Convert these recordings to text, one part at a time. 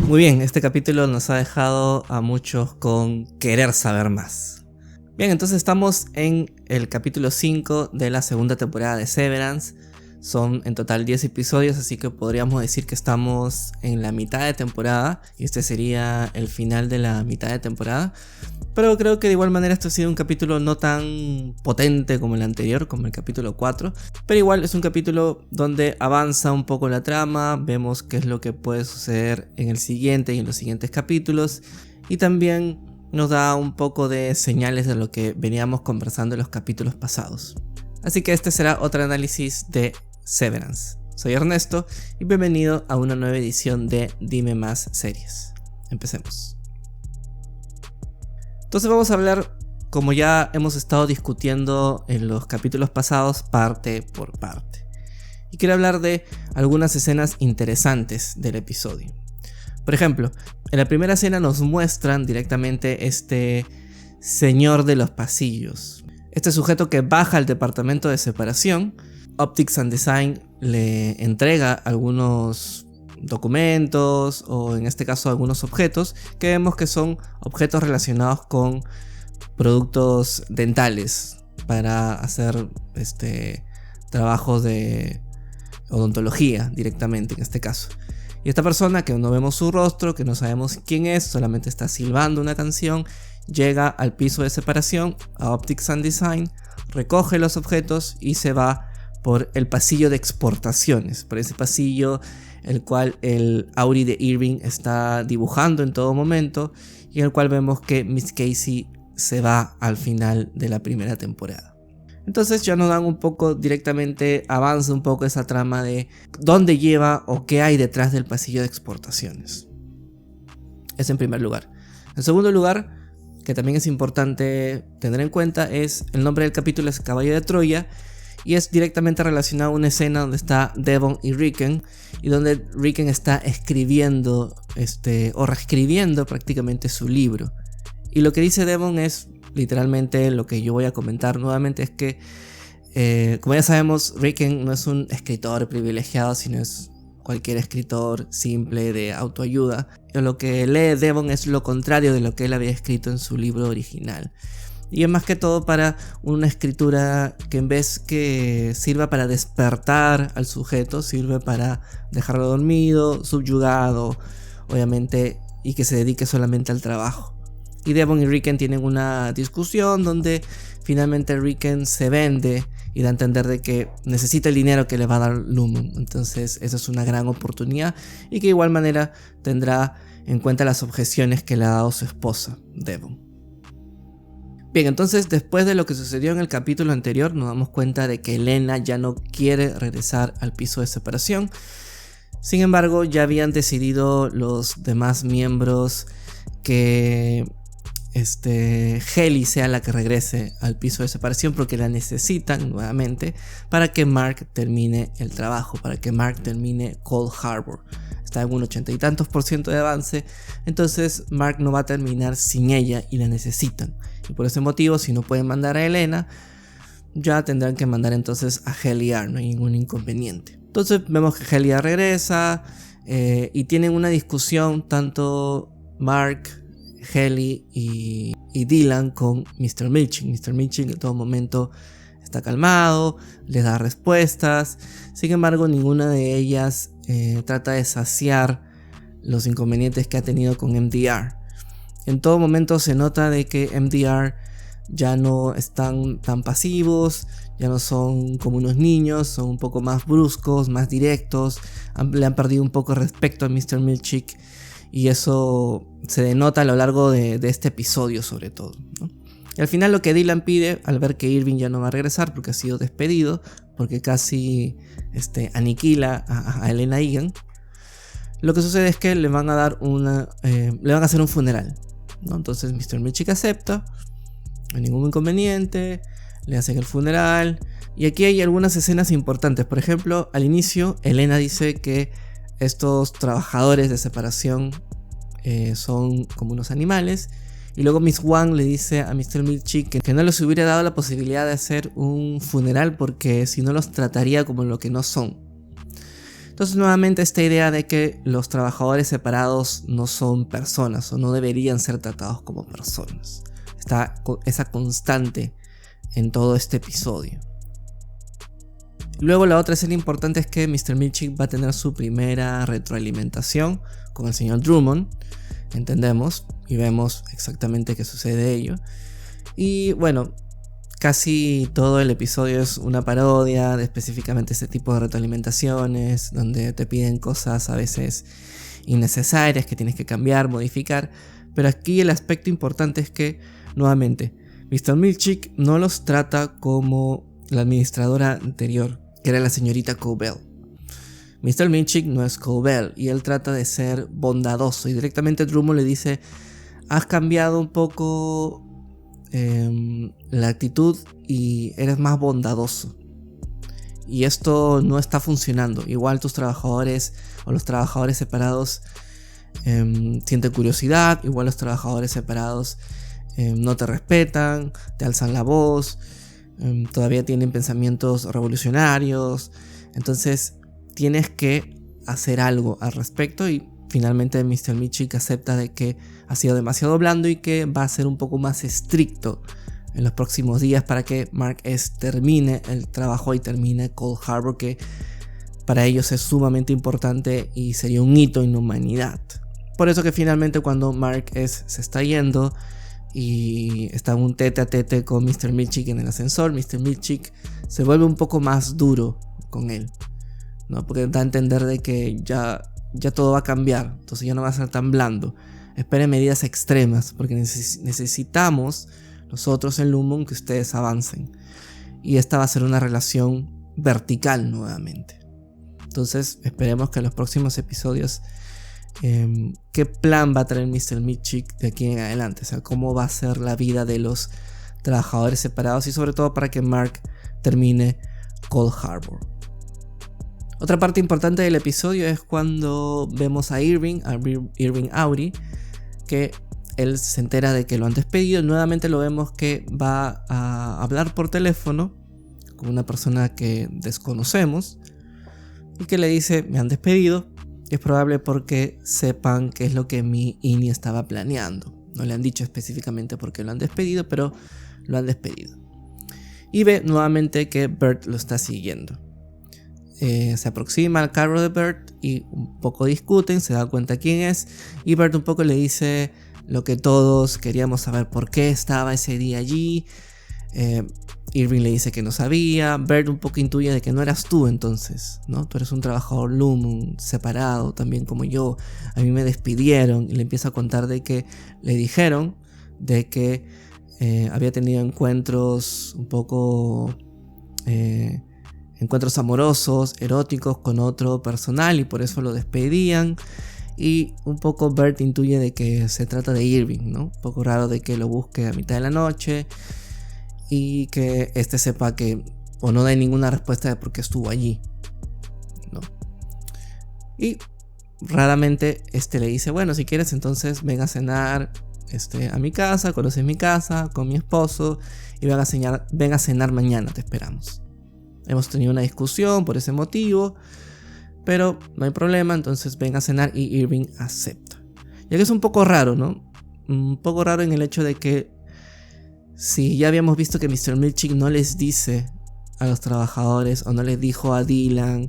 Muy bien, este capítulo nos ha dejado a muchos con querer saber más. Bien, entonces estamos en el capítulo 5 de la segunda temporada de Severance. Son en total 10 episodios, así que podríamos decir que estamos en la mitad de temporada. Y este sería el final de la mitad de temporada. Pero creo que de igual manera este ha sido un capítulo no tan potente como el anterior, como el capítulo 4. Pero igual es un capítulo donde avanza un poco la trama, vemos qué es lo que puede suceder en el siguiente y en los siguientes capítulos. Y también nos da un poco de señales de lo que veníamos conversando en los capítulos pasados. Así que este será otro análisis de Severance. Soy Ernesto y bienvenido a una nueva edición de Dime Más Series. Empecemos. Entonces vamos a hablar, como ya hemos estado discutiendo en los capítulos pasados, parte por parte. Y quiero hablar de algunas escenas interesantes del episodio. Por ejemplo, en la primera escena nos muestran directamente este señor de los pasillos. Este sujeto que baja al departamento de separación. Optics and Design le entrega algunos documentos o en este caso algunos objetos que vemos que son objetos relacionados con productos dentales para hacer trabajos de odontología directamente en este caso. Y esta persona, que no vemos su rostro, que no sabemos quién es, solamente está silbando una canción, llega al piso de separación, a Optics and Design, recoge los objetos y se va por el pasillo de exportaciones, por ese pasillo el cual el Auri de Irving está dibujando en todo momento y en el cual vemos que Miss Casey se va al final de la primera temporada. Entonces ya nos dan un poco directamente, avanza un poco esa trama de dónde lleva o qué hay detrás del pasillo de exportaciones. Eso en primer lugar. En segundo lugar, que también es importante tener en cuenta, es el nombre del capítulo es Caballo de Troya. Y es directamente relacionado a una escena donde está Devon y Ricken, y donde Ricken está escribiendo o reescribiendo prácticamente su libro. Y lo que dice Devon es literalmente lo que yo voy a comentar nuevamente, es que como ya sabemos, Ricken no es un escritor privilegiado, sino es cualquier escritor simple de autoayuda. Y lo que lee Devon es lo contrario de lo que él había escrito en su libro original. Y es más que todo para una escritura que en vez que sirva para despertar al sujeto, sirve para dejarlo dormido, subyugado, obviamente, y que se dedique solamente al trabajo. Y Devon y Ricken tienen una discusión donde finalmente Ricken se vende y da a entender de que necesita el dinero que le va a dar Lumon. Entonces esa es una gran oportunidad y que de igual manera tendrá en cuenta las objeciones que le ha dado su esposa, Devon. Bien, entonces después de lo que sucedió en el capítulo anterior nos damos cuenta de que Elena ya no quiere regresar al piso de separación. Sin embargo, ya habían decidido los demás miembros que Helly sea la que regrese al piso de separación porque la necesitan nuevamente para que Mark termine el trabajo, para que Mark termine Cold Harbor. Está en un 80 y tantos % de avance, entonces Mark no va a terminar sin ella y la necesitan. Y por ese motivo, si no pueden mandar a Elena, ya tendrán que mandar entonces a Helliar, no hay ningún inconveniente. Entonces vemos que Helliar regresa y tienen una discusión tanto Mark, Helly y Dylan con Mr. Milching. Mr. Milching en todo momento está calmado, les da respuestas. Sin embargo, ninguna de ellas trata de saciar los inconvenientes que ha tenido con MDR. En todo momento se nota de que MDR ya no están tan pasivos, ya no son como unos niños, son un poco más bruscos, más directos, le han perdido un poco respecto a Mr. Milchick y eso se denota a lo largo de este episodio sobre todo, ¿no? Y al final lo que Dylan pide al ver que Irving ya no va a regresar porque ha sido despedido, porque casi aniquila a Elena Egan, lo que sucede es que le van a dar le van a hacer un funeral, ¿no? Entonces Mr. Milchick acepta, no hay ningún inconveniente, le hacen el funeral y aquí hay algunas escenas importantes. Por ejemplo, al inicio Elena dice que estos trabajadores de separación son como unos animales y luego Miss Wang le dice a Mr. Milchick que no les hubiera dado la posibilidad de hacer un funeral porque si no los trataría como lo que no son. Entonces nuevamente esta idea de que los trabajadores separados no son personas o no deberían ser tratados como personas. Está esa constante en todo este episodio. Luego la otra escena importante es que Mr. Milchick va a tener su primera retroalimentación con el señor Drummond. Entendemos y vemos exactamente qué sucede ello. Y bueno, casi todo el episodio es una parodia de específicamente este tipo de retroalimentaciones, donde te piden cosas a veces innecesarias que tienes que cambiar, modificar. Pero aquí el aspecto importante es que, nuevamente, Mr. Milchick no los trata como la administradora anterior, que era la señorita Cobell. Mr. Milchick no es Cobell y él trata de ser bondadoso. Y directamente Drummond le dice: has cambiado un poco la actitud y eres más bondadoso. Y esto no está funcionando. Igual tus trabajadores o los trabajadores separados sienten curiosidad. Igual los trabajadores separados no te respetan, te alzan la voz, todavía tienen pensamientos revolucionarios. Entonces tienes que hacer algo al respecto. Y finalmente Mr. Milchick acepta de que ha sido demasiado blando y que va a ser un poco más estricto en los próximos días para que Mark S. termine el trabajo y termine Cold Harbor, que para ellos es sumamente importante y sería un hito en la humanidad. Por eso que finalmente cuando Mark S. se está yendo y está en un tete a tete con Mr. Milchick en el ascensor, Mr. Milchick se vuelve un poco más duro con él, ¿no? Porque da a entender de que ya todo va a cambiar, entonces ya no va a ser tan blando. Esperen medidas extremas porque necesitamos nosotros en Lumon que ustedes avancen. Y esta va a ser una relación vertical nuevamente. Entonces esperemos que en los próximos episodios qué plan va a traer Mr. Milchick de aquí en adelante. O sea, cómo va a ser la vida de los trabajadores separados y sobre todo para que Mark termine Cold Harbor. Otra parte importante del episodio es cuando vemos a Irving Auri, que él se entera de que lo han despedido. Nuevamente lo vemos que va a hablar por teléfono con una persona que desconocemos y que le dice: me han despedido. Y es probable porque sepan qué es lo que mi INI estaba planeando. No le han dicho específicamente por qué lo han despedido, pero lo han despedido. Y ve nuevamente que Bert lo está siguiendo. Se aproxima al carro de Bert y un poco discuten, se da cuenta quién es, y Bert un poco le dice lo que todos queríamos saber: por qué estaba ese día allí. Irving le dice que no sabía. Bert un poco intuye de que no eras tú entonces, ¿no? Tú eres un trabajador Lumon separado también como yo. A mí me despidieron, y le empieza a contar de que le dijeron de que había tenido encuentros un poco encuentros amorosos, eróticos con otro personal y por eso lo despedían. Y un poco Bert intuye de que se trata de Irving, ¿no? Un poco raro de que lo busque a mitad de la noche y que este sepa que, o no dé ninguna respuesta de por qué estuvo allí, ¿no? Y raramente le dice: bueno, si quieres entonces ven a cenar a mi casa, conoces mi casa con mi esposo y ven a cenar mañana, te esperamos. Hemos tenido una discusión por ese motivo, pero no hay problema, entonces ven a cenar, y Irving acepta. Ya que es un poco raro, ¿no? Un poco raro en el hecho de que si ya habíamos visto que Mr. Milchick no les dice a los trabajadores, o no les dijo a Dylan,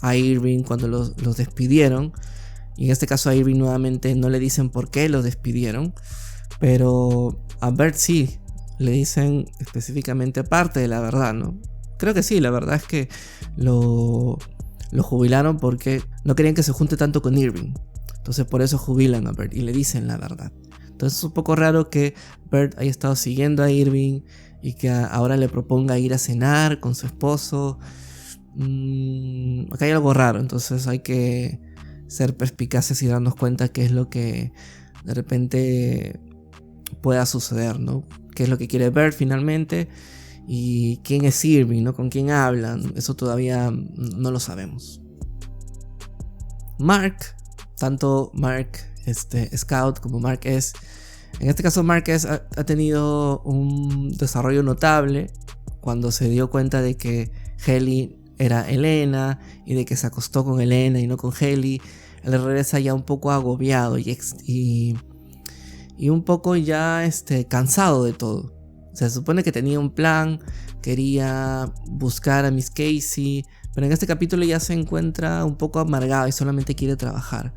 a Irving cuando los despidieron, y en este caso a Irving nuevamente no le dicen por qué los despidieron, pero a Bert sí le dicen específicamente parte de la verdad, ¿no? Creo que sí, la verdad es que lo jubilaron porque no querían que se junte tanto con Irving. Entonces por eso jubilan a Bert y le dicen la verdad. Entonces es un poco raro que Bert haya estado siguiendo a Irving y que ahora le proponga ir a cenar con su esposo. Acá hay algo raro, entonces hay que ser perspicaces y darnos cuenta qué es lo que de repente pueda suceder, ¿no? Qué es lo que quiere Bert finalmente. Y quién es Irving, ¿no? Con quién hablan, eso todavía no lo sabemos. Mark, tanto Mark Scout como Mark S. En este caso Mark S ha tenido un desarrollo notable cuando se dio cuenta de que Helly era Elena y de que se acostó con Elena y no con Hailey, él regresa ya un poco agobiado y un poco ya cansado de todo. O sea, se supone que tenía un plan, quería buscar a Miss Casey, pero en este capítulo ya se encuentra un poco amargado y solamente quiere trabajar.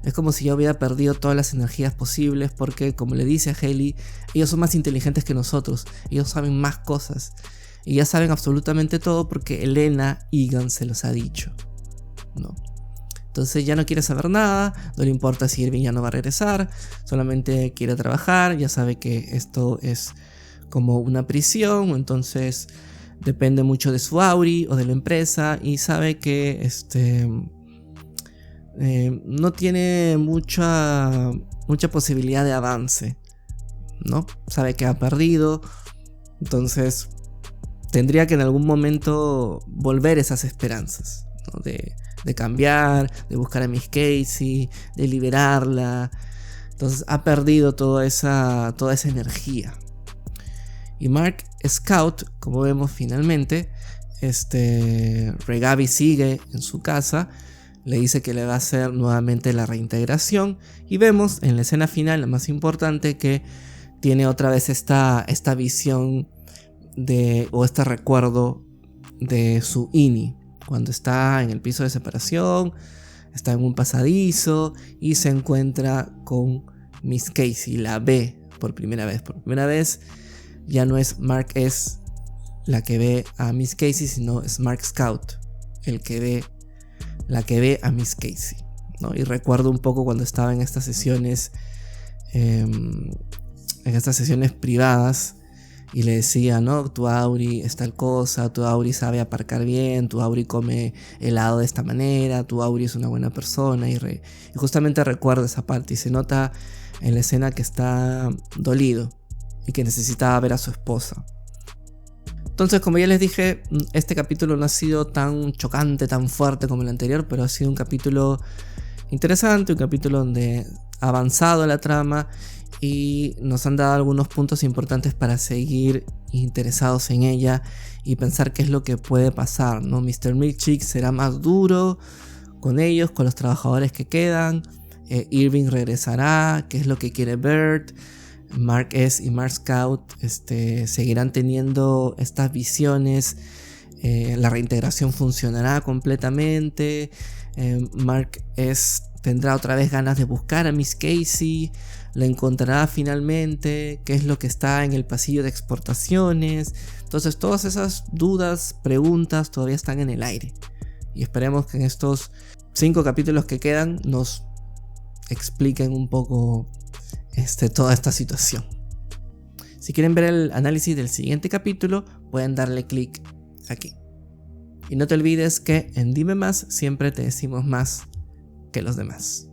Es como si ya hubiera perdido todas las energías posibles porque, como le dice a Hailey, ellos son más inteligentes que nosotros, ellos saben más cosas y ya saben absolutamente todo porque Elena Egan se los ha dicho, ¿no? Entonces ya no quiere saber nada, no le importa si Irving ya no va a regresar, solamente quiere trabajar, ya sabe que esto es como una prisión, entonces depende mucho de su Auri o de la empresa y sabe que no tiene mucha posibilidad de avance, ¿no? Sabe que ha perdido, entonces tendría que en algún momento volver esas esperanzas, ¿no? De cambiar, de buscar a Miss Casey, de liberarla. Entonces ha perdido toda esa energía. Y Mark Scout, como vemos finalmente, Regavi sigue en su casa, le dice que le va a hacer nuevamente la reintegración y vemos en la escena final, la más importante, que tiene otra vez esta visión o este recuerdo de su Ini, cuando está en el piso de separación, está en un pasadizo y se encuentra con Miss Casey, la ve por primera vez. Por primera vez ya no es Mark S la que ve a Miss Casey, sino es Mark Scout la que ve a Miss Casey, ¿no? Y recuerdo un poco cuando estaba en estas sesiones privadas y le decía, ¿no? Tu Auri es tal cosa, tu Auri sabe aparcar bien, tu Auri come helado de esta manera, tu Auri es una buena persona y justamente recuerdo esa parte y se nota en la escena que está dolido y que necesitaba ver a su esposa. Entonces, como ya les dije, este capítulo no ha sido tan chocante, tan fuerte como el anterior, pero ha sido un capítulo interesante, un capítulo donde ha avanzado la trama y nos han dado algunos puntos importantes para seguir interesados en ella y pensar qué es lo que puede pasar, ¿no? Mr. Milkshake será más duro con ellos, con los trabajadores que quedan. Irving regresará, qué es lo que quiere Bert. Mark S y Mark Scout seguirán teniendo estas visiones. La reintegración funcionará completamente. Mark S tendrá otra vez ganas de buscar a Miss Casey. La encontrará finalmente. ¿Qué es lo que está en el pasillo de exportaciones? Entonces todas esas dudas, preguntas todavía están en el aire. Y esperemos que en estos 5 capítulos que quedan nos expliquen un poco toda esta situación. Si quieren ver el análisis del siguiente capítulo, pueden darle clic aquí. Y no te olvides que en Dime Más siempre te decimos más que los demás.